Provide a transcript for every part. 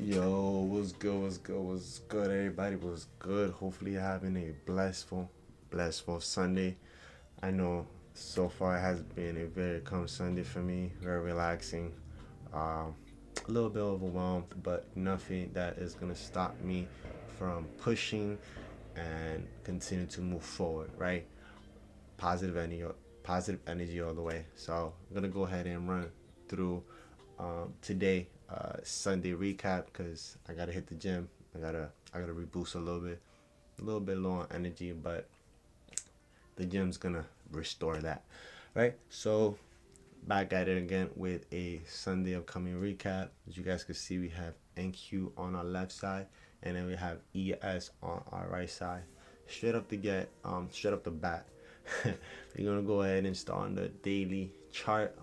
Yo, what's good, what's good, everybody, what's good? Hopefully you're having a blessful Sunday. I know so far it has been a very calm Sunday for me, very relaxing. Um, a little bit overwhelmed, but nothing that is gonna stop me from pushing and continue to move forward, right? Positive energy, positive energy all the way. So I'm gonna go ahead and run through today Sunday recap because I gotta hit the gym. I gotta reboost a little bit low on energy, but the gym's gonna restore that, right? So back at it again with a Sunday upcoming recap. As you guys can see, we have NQ on our left side, and then we have ES on our right side. Straight up the bat, we're gonna go ahead and start on the daily chart.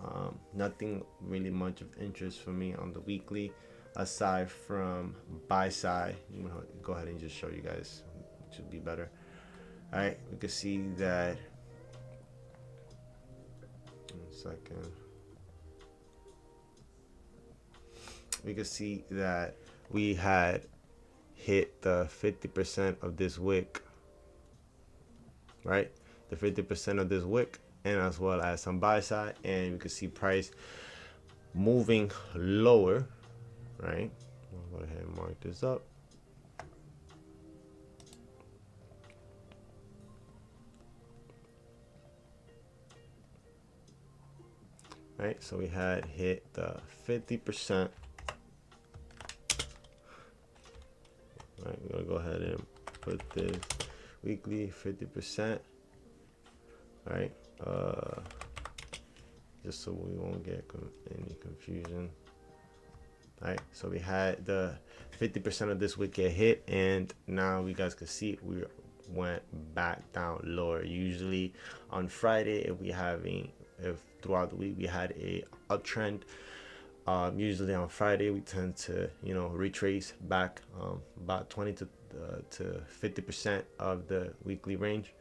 Nothing really much of interest for me on the weekly, aside from buy side. You know, go ahead and just show you guys. It should be better. All right, we can see that. 1 second. We can see that we had hit the 50% of this wick, right? The 50% of this wick, and as well as some buy side, and we can see price moving lower, right? I'll go ahead and mark this up. Right, so we had hit the 50%. Right, we're gonna go ahead and put this weekly 50%. Right, just so we won't get any confusion. Right, so we had the 50% of this week get hit, and now you guys can see we went back down lower. Usually on Friday, if throughout the week we had a uptrend, usually on Friday we tend to retrace back about 20 to 50% of the weekly range.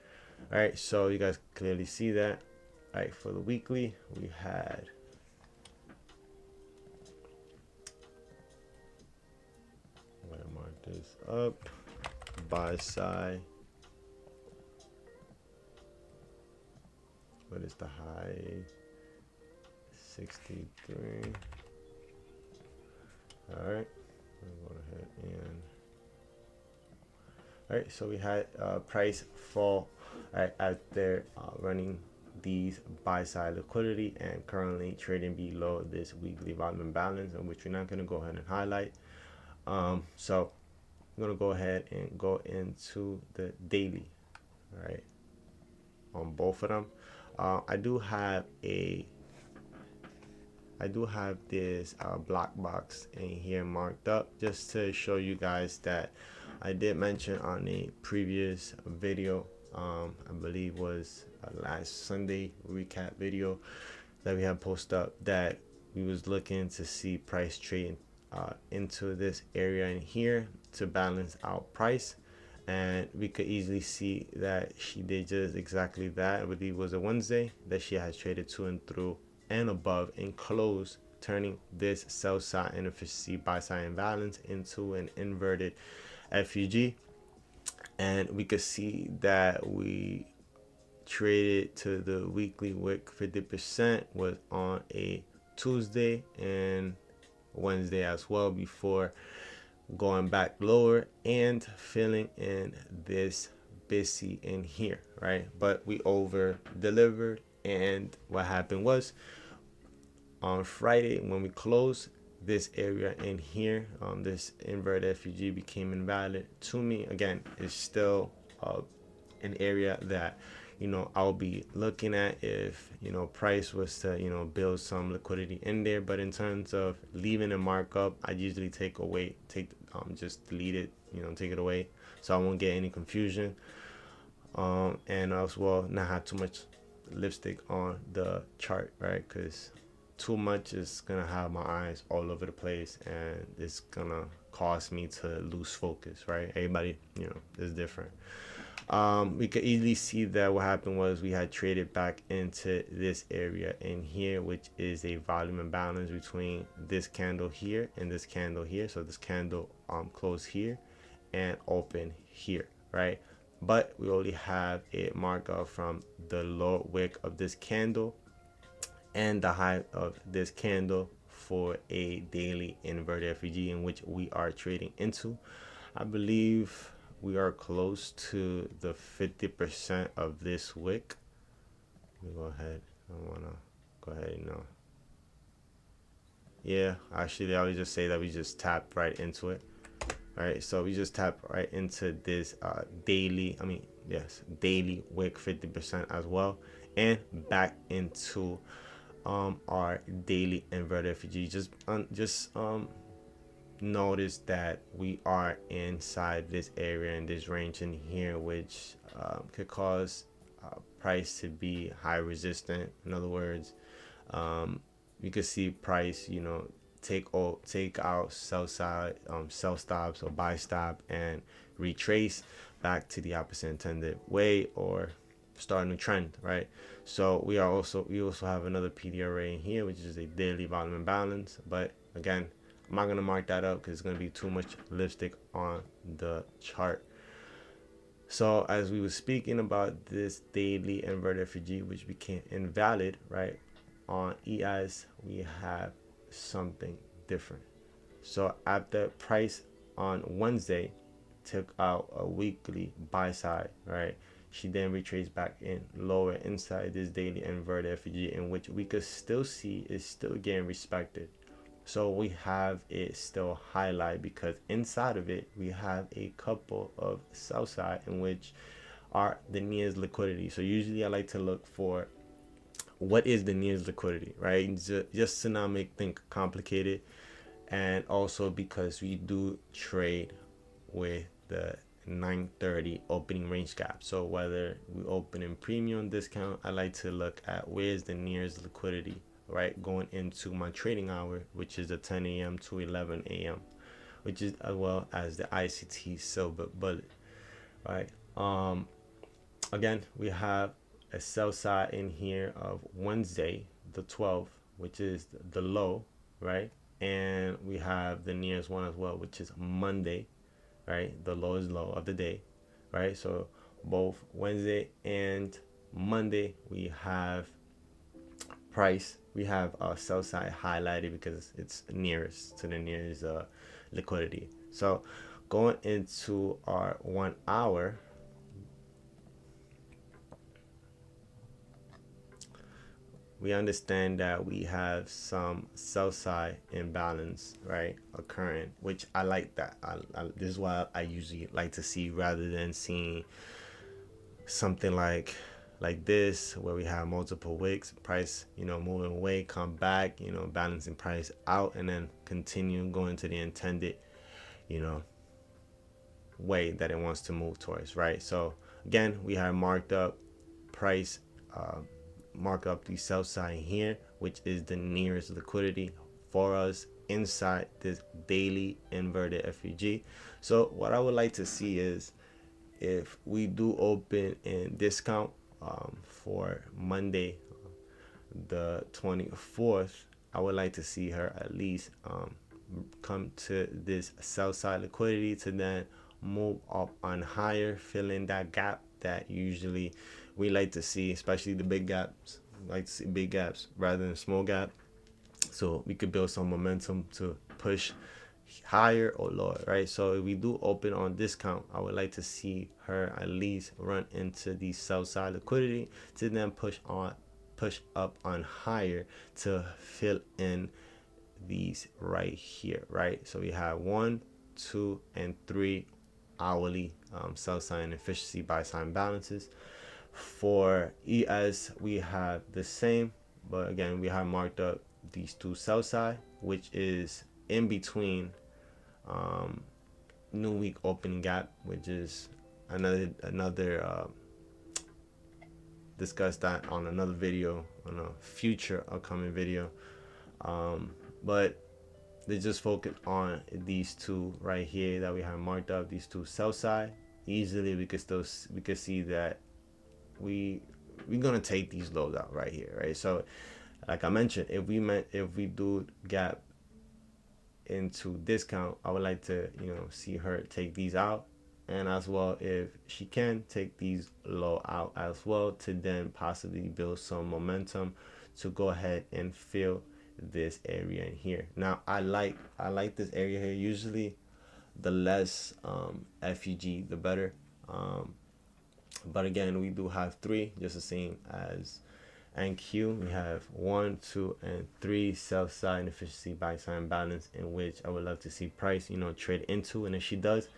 All right, so you guys clearly see that. All right, for the weekly we had mark this up. Buy side, what is the high? 63. All right, I'm going ahead and all right, so we had price fall right out there, running these buy side liquidity and currently trading below this weekly volume balance, in which we're not going to go ahead and highlight. So I'm going to go ahead and go into the daily, right, on both of them. I do have this block box in here marked up just to show you guys that I did mention on a previous video, I believe was last Sunday recap video that we had posted up, that we was looking to see price trading into this area in here to balance out price, and we could easily see that she did just exactly that. I believe it was a Wednesday that she has traded to and through and above and closed, turning this sell side inefficiency buy side imbalance into an inverted FEG. And we could see that we traded to the weekly wick 50% was on a Tuesday and Wednesday as well, before going back lower and filling in this busy in here, right? But we over delivered, and what happened was on Friday when we closed, this area in here, this inverted FEG became invalid to me. Again, it's still an area that I'll be looking at if price was to build some liquidity in there. But in terms of leaving a markup, I usually just delete it, take it away, so I won't get any confusion, and as well not have too much lipstick on the chart, right? Because too much is gonna have my eyes all over the place, and it's gonna cause me to lose focus, right? Everybody is different. We could easily see that what happened was we had traded back into this area in here, which is a volume imbalance between this candle here and this candle here. So this candle closed here and open here, right? But we only have it marked up from the low wick of this candle and the high of this candle for a daily inverted FEG in which we are trading into. I believe we are close to the 50% of this wick. Let me go ahead. I want to go ahead and yeah, actually I would just say that we just tap right into it. All right, so we just tap right into this daily, daily wick 50% as well, and back into our daily inverted FEG. Just notice that we are inside this area in this range in here, which could cause price to be high resistant. In other words, you could see price, take out sell side, sell stops or buy stop and retrace back to the opposite intended way or start a new trend, right? So we also have another PD array in here, which is a daily volume imbalance. But again, I'm not gonna mark that up because it's gonna be too much lipstick on the chart. So as we were speaking about this daily inverted FEG, which became invalid, right? On ES, we have something different. So after price on Wednesday took out a weekly buy side, right? She then retraced back in lower inside this daily inverted FEG, in which we could still see is still getting respected. So we have it still highlight because inside of it we have a couple of sell side in which are the nearest liquidity. So usually I like to look for what is the nearest liquidity, right? Just to not make things complicated, and also because we do trade with the 930 opening range gap. So whether we open in premium discount, I like to look at where's the nearest liquidity, right, going into my trading hour, which is the 10 a.m. to 11 a.m., which is as well as the ICT silver bullet, right? Again, we have a sell side in here of Wednesday the 12th, which is the low, right? And we have the nearest one as well, which is Monday, right? The lowest low of the day, right? So both Wednesday and Monday we have price, we have sell side highlighted because it's nearest to the nearest liquidity. So going into our 1 hour, we understand that we have some sell side imbalance, right, occurring, which I like that. This is what I usually like to see rather than seeing something like this where we have multiple wicks, price, moving away, come back, balancing price out, and then continue going to the intended, way that it wants to move towards, right? So again, we have marked up price, mark up the sell side here, which is the nearest liquidity for us inside this daily inverted FEG. So what I would like to see is if we do open in discount for Monday the 24th, I would like to see her at least come to this sell side liquidity to then move up on higher, fill in that gap that usually we like to see, especially the big gaps. We like to see big gaps rather than small gap, so we could build some momentum to push higher or lower, right? So if we do open on discount, I would like to see her at least run into the sell side liquidity to then push up on higher to fill in these right here, right? So we have 1, 2, and 3 hourly sell sign efficiency buy sign balances. For ES, we have the same, but again, we have marked up these two sell side, which is in between new week opening gap, which is another discuss that on another video, on a future upcoming video. But they just focus on these two right here that we have marked up, these two sell side, easily we could see that we're gonna take these lows out right here, right? So like I mentioned, if we do gap into discount, I would like to, you know, see her take these out, and as well, if she can take these low out as well, to then possibly build some momentum to go ahead and fill this area in here. Now I like this area here. Usually the less FEG the better, but again, we do have three, just the same as NQ. We have 1, 2, and 3 sell side inefficiency, buy side imbalance, in which I would love to see price, you know, trade into, and if she does,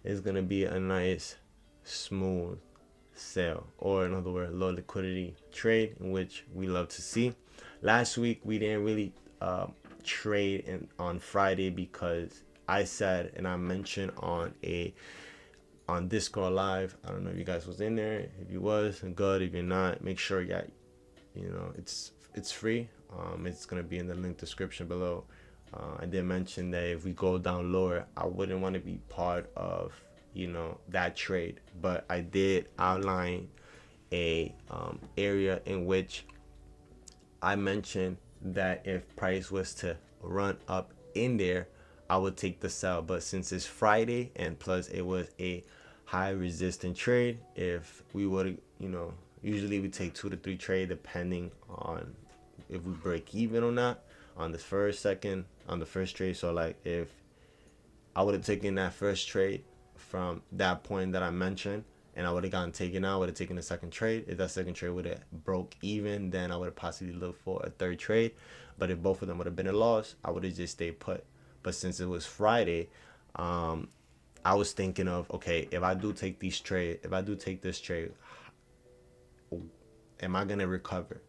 it's gonna be a nice smooth sell, or in other words, low liquidity trade, in which we love to see. Last week we didn't really trade on Friday, because I said, and I mentioned on Discord live, I don't know if you guys was in there. If you was, good. If you're not, make sure you know, it's free. It's gonna be in the link description below. I did mention that if we go down lower, I wouldn't want to be part of, you know, that trade, but I did outline a area in which I mentioned that if price was to run up in there, I would take the sell. But since it's Friday, and plus it was a high resistant trade, if we would, you know, usually we take 2 to 3 trade depending on if we break even or not on the first trade. So like if I would have taken that first trade from that point that I mentioned, and I would have gotten taken out, would have taken the second trade. If that second trade would have broke even, then I would have possibly looked for a third trade. But if both of them would have been a loss, I would have just stayed put. But since it was Friday, I was thinking of, okay, if I do take this trade, am I gonna recover?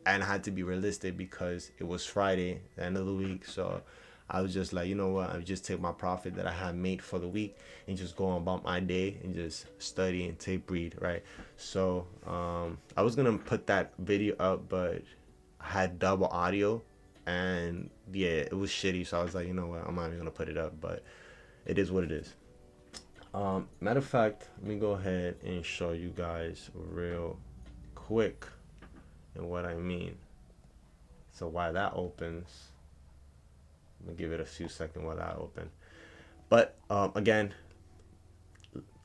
And I had to be realistic because it was Friday, the end of the week. So I was just like, you know what, I just take my profit that I had made for the week and just go on about my day and just study and take breathe, right? So I was gonna put that video up, but I had double audio, and yeah, it was shitty. So I was like, you know what, I'm not even gonna put it up, but it is what it is. Matter of fact, let me go ahead and show you guys real quick and what I mean. So while that opens, I'm gonna give it a few seconds while that open. But again,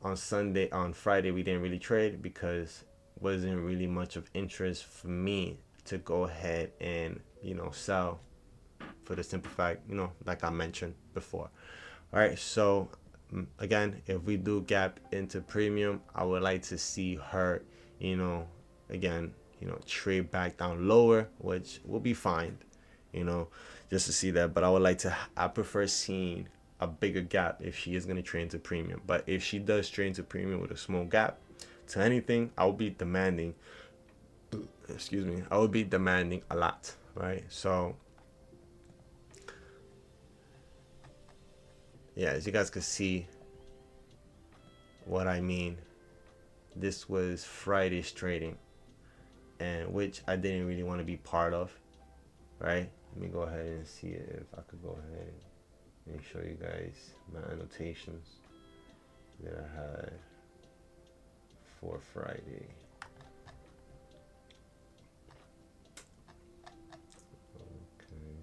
on Friday, we didn't really trade because wasn't really much of interest for me to go ahead and, you know, sell, for the simple fact, you know, like I mentioned before. All right, so again, if we do gap into premium, I would like to see her, you know, again, you know, trade back down lower, which will be fine, you know, just to see that. But I prefer seeing a bigger gap if she is going to trade into premium. But if she does trade into premium with a small gap to anything, I will be demanding, I would be demanding a lot, right? So yeah, as you guys can see what I mean, this was Friday's trading, and which I didn't really want to be part of, right? Let me go ahead and see if I could go ahead and show you guys my annotations that I had for Friday. Okay.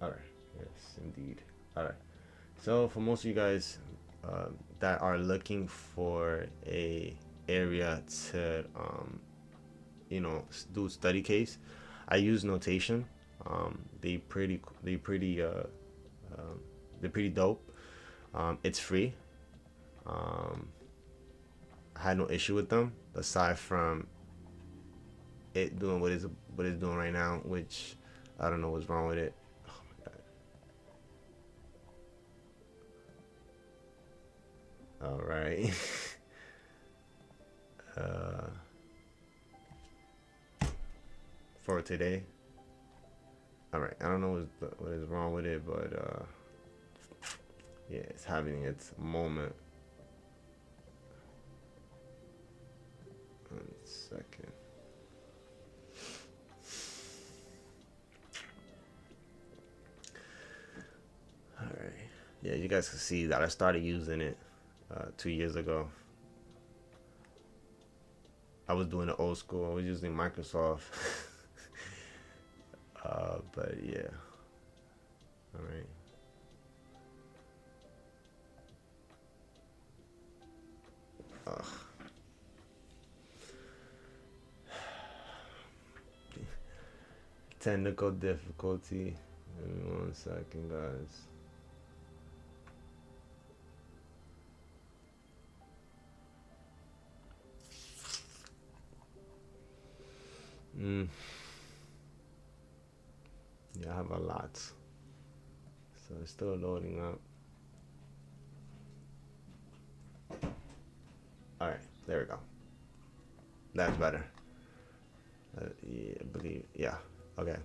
All right. Yes, indeed. All right. So for most of you guys that are looking for a area to you know, do study case, I use notation. They pretty dope. It's free. I had no issue with them aside from it doing what it's doing right now, which I don't know what's wrong with it. Oh my god. All right. For today. All right. I don't know what is wrong with it, but yeah, it's having its moment. 1 second. All right. Yeah, you guys can see that I started using it 2 years ago. I was doing the old school. I was using Microsoft. But yeah. All right. Ugh. Technical difficulty. Give me 1 second, guys. Yeah, I have a lot. So it's still loading up. All right, there we go. That's better. Yeah, I believe. Yeah. Okay.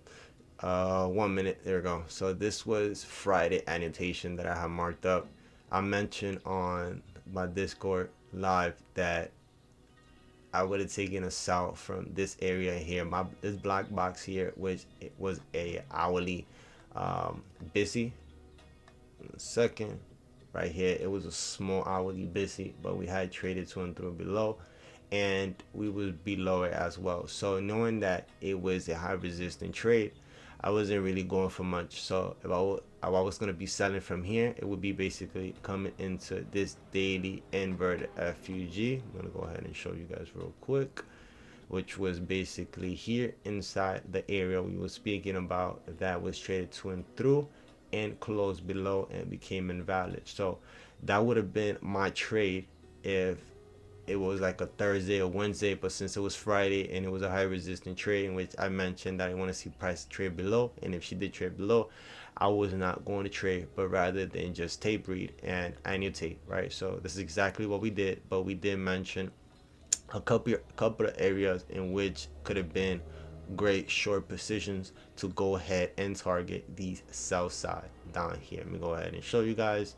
1 minute. There we go. So this was Friday annotation that I have marked up. I mentioned on my Discord live that I would have taken a sell from this area here, this black box here, which it was a hourly busy. Second, right here, it was a small hourly busy, but we had traded to and through below, and we was below it as well. So knowing that it was a high resistant trade, I wasn't really going for much. So if I was going to be selling from here, it would be basically coming into this daily inverted FUG. I'm going to go ahead and show you guys real quick, which was basically here inside the area we were speaking about that was traded to and through and closed below and became invalid. So that would have been my trade if it was like a Thursday or Wednesday, but since it was Friday and it was a high resistant trade in which I mentioned that I want to see price trade below, and if she did trade below, I was not going to trade, but rather than just tape read and annotate, right? So this is exactly what we did, but we did mention a couple of areas in which could have been great short positions to go ahead and target these sell side down here. Let me go ahead and show you guys.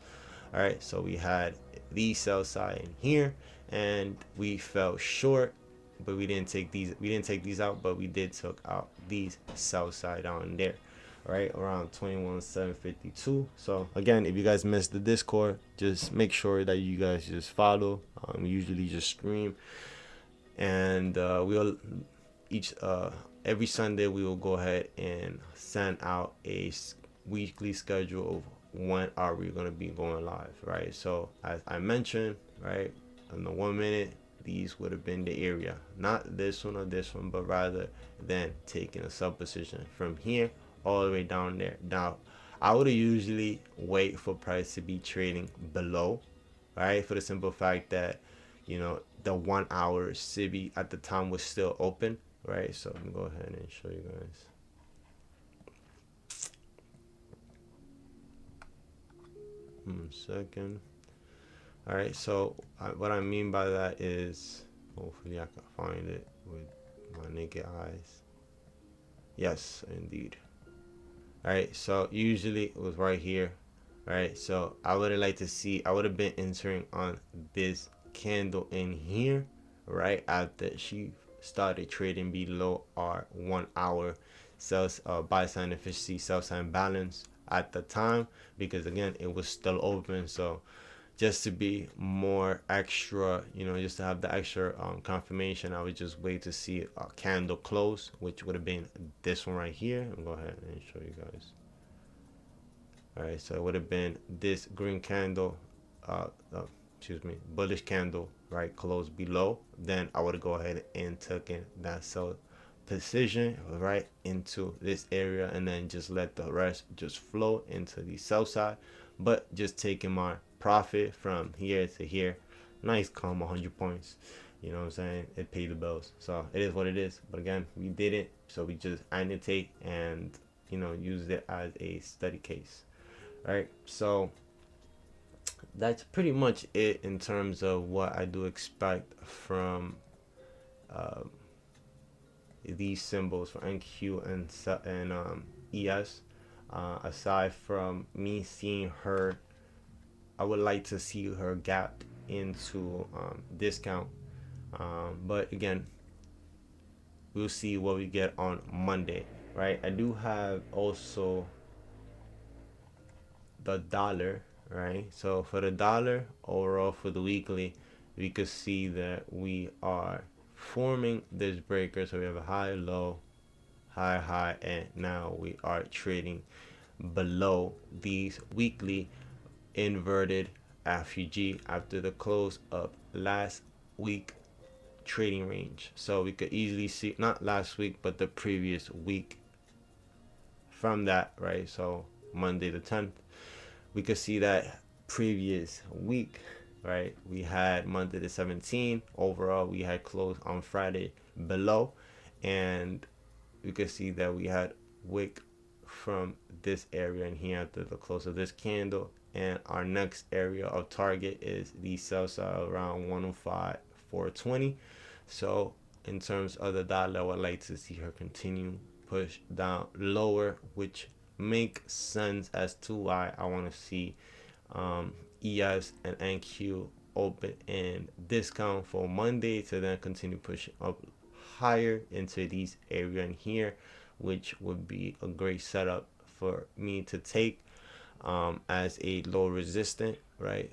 All right, so we had the sell side in here, and we fell short, but we didn't take these out, but we did took out these sell side on there, right around 21,752. So again, if you guys missed the Discord, just make sure that you guys just follow. We usually just stream, and we'll every Sunday we will go ahead and send out a weekly schedule of when are we going to be going live, right? So as I mentioned, right, in the 1 minute, these would have been the area, not this one or this one, but rather than taking a sub position from here all the way down there. Now I would usually wait for price to be trading below, right, for the simple fact that, you know, the 1 hour CB at the time was still open, right? So let me go ahead and show you guys. Second. All right, so what I mean by that is, hopefully I can find it with my naked eyes. Yes, indeed. All right, so usually it was right here, right? So I would have liked to see, I would have been entering on this candle in here right after she started trading below our 1 hour sales buy sign efficiency, sell sign balance at the time, because again it was still open. So just to be more extra, you know, just to have the extra confirmation, I would just wait to see a candle close, which would have been this one right here. I'll go ahead and show you guys. All right, so it would have been this green candle, bullish candle, right, close below. Then I would go ahead and took in that sell position right into this area, and then just let the rest just flow into the sell side, but just taking my profit from here to here. Nice calm 100 points, you know what I'm saying? It paid the bills, so it is what it is. But again, we did it, so we just annotate and, you know, use it as a study case. Right, so that's pretty much it in terms of what I do expect from these symbols for NQ and ES. Aside from me seeing her, I would like to see her gap into discount, but again, we'll see what we get on Monday, right? I do have also the dollar, right? So for the dollar overall for the weekly, we could see that we are forming this breaker. So we have a high, low, high, high, and now we are trading below these weekly inverted FEG after the close of last week trading range. So we could easily see, not last week, but the previous week from that, right? So Monday the 10th, we could see that previous week, right? We had Monday the 17th. Overall, we had closed on Friday below, and we could see that we had wick from this area in here after the close of this candle, and our next area of target is the sell side around 105 420. So in terms of the dollar, I would like to see her continue push down lower, which makes sense as to why I want to see ES and NQ open in discount for Monday to then continue pushing up higher into these area in here, which would be a great setup for me to take as a low resistant, right?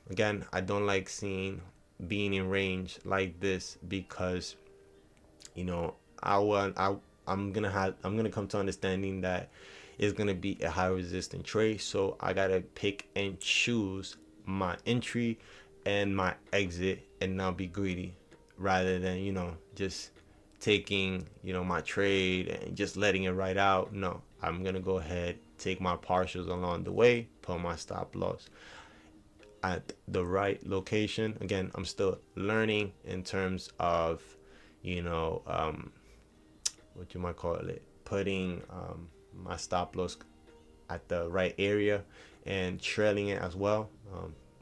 Again, I don't like seeing being in range like this because, you know, I'm gonna come to understanding that it's gonna be a high resistant trade, so I gotta pick and choose my entry and my exit and not be greedy, rather than, you know, just taking, you know, my trade and just letting it ride out. No, I'm gonna go ahead, take my partials along the way, put my stop loss at the right location. Again, I'm still learning in terms of, you know, what you might call it, putting my stop loss at the right area and trailing it as well.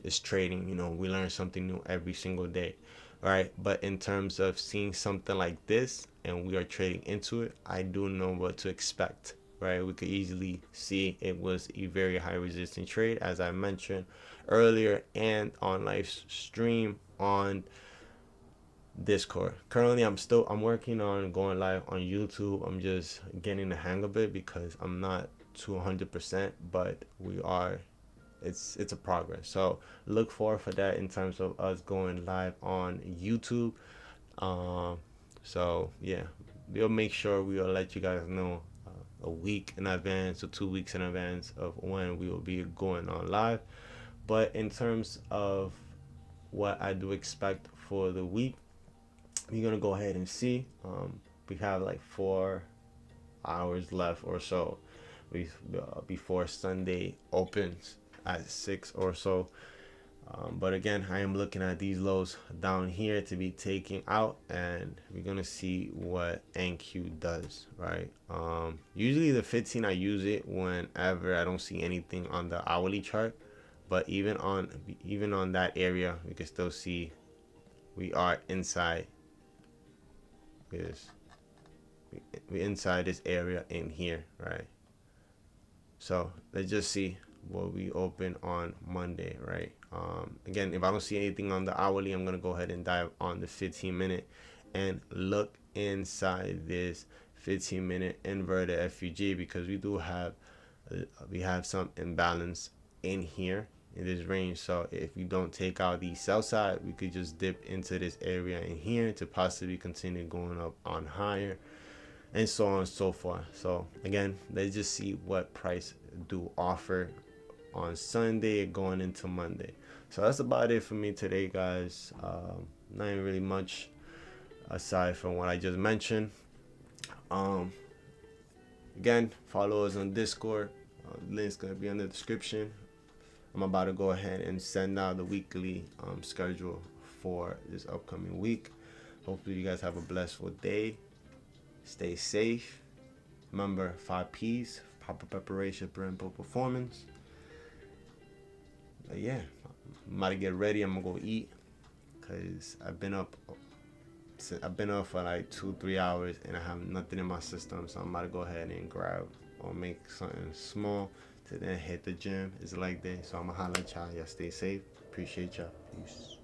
It's trading, you know, we learn something new every single day, right? But in terms of seeing something like this and we are trading into it, I do know what to expect, right? We could easily see it was a very high resistance trade, as I mentioned earlier, and on live stream on Discord. Currently, I'm working on going live on YouTube. I'm just getting the hang of it because I'm not to 100%, but we are. It's a progress. So look forward for that in terms of us going live on YouTube. So yeah, we'll make sure we'll let you guys know a week in advance or 2 weeks in advance of when we will be going on live. But in terms of what I do expect for the week, we're gonna go ahead and see. We have like 4 hours left or so before Sunday opens at 6 or so. But again, I am looking at these lows down here to be taken out, and we're gonna see what NQ does, right? Usually the 15, I use it whenever I don't see anything on the hourly chart, but even on that area, we can still see we are inside this. We inside this area in here, right? So let's just see what we open on Monday, right? Again, if I don't see anything on the hourly, I'm gonna go ahead and dive on the 15-minute and look inside this 15-minute inverted FEG, because we have some imbalance in here in this range. So if we don't take out the sell side, we could just dip into this area in here to possibly continue going up on higher, and so on and so forth. So again, let's just see what price do offer on Sunday going into Monday. So that's about it for me today, guys. Not even really much aside from what I just mentioned. Again, follow us on Discord. Link's gonna be in the description. I'm about to go ahead and send out the weekly schedule for this upcoming week. Hopefully you guys have a blessful day. Stay safe. Remember 5 P's: proper preparation, parental performance. But yeah, I'm about to get ready. I'm gonna go eat because I've been up for like 2-3 hours and I have nothing in my system. So I'm about to go ahead and grab or make something small to then hit the gym. It's like that. So I'm gonna holla at y'all. Y'all stay safe. Appreciate y'all. Peace.